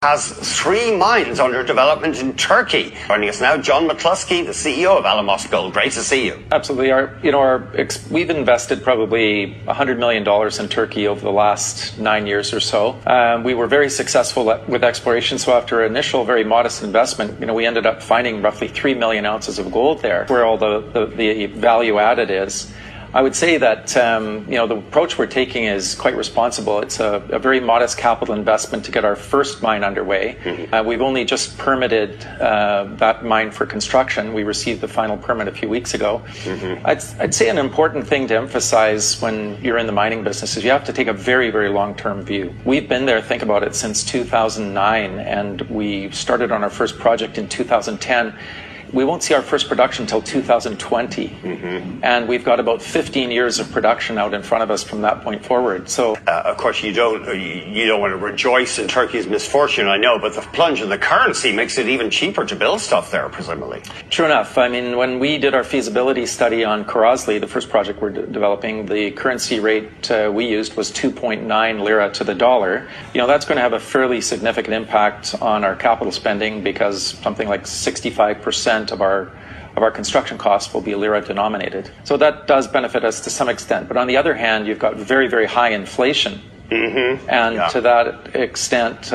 has 3 mines under development in Turkey. Joining us now, John McCluskey, the CEO of Alamos Gold. Great to see you. Absolutely. We've invested probably $100 million in Turkey over the last 9 years or so. We were very successful with exploration. So after initial very modest investment, we ended up finding roughly 3 million ounces of gold there, where all the value added is. I would say that the approach we're taking is quite responsible. It's a very modest capital investment to get our first mine underway. Mm-hmm. We've only just permitted that mine for construction. We received the final permit a few weeks ago. Mm-hmm. I'd say an important thing to emphasize when you're in the mining business is you have to take a very, very long-term view. We've been there, think about it, since 2009, and we started on our first project in 2010. We won't see our first production until 2020, mm-hmm. and we've got about 15 years of production out in front of us from that point forward. So, of course, you don't want to rejoice in Turkey's misfortune, I know, but the plunge in the currency makes it even cheaper to build stuff there, presumably. True enough. I mean, when we did our feasibility study on Karazli, the first project we're developing, the currency rate we used was 2.9 lira to the dollar. That's going to have a fairly significant impact on our capital spending because something like 65% of our construction costs will be lira denominated. So that does benefit us to some extent. But on the other hand, you've got very, very high inflation. Mm-hmm. And to that extent,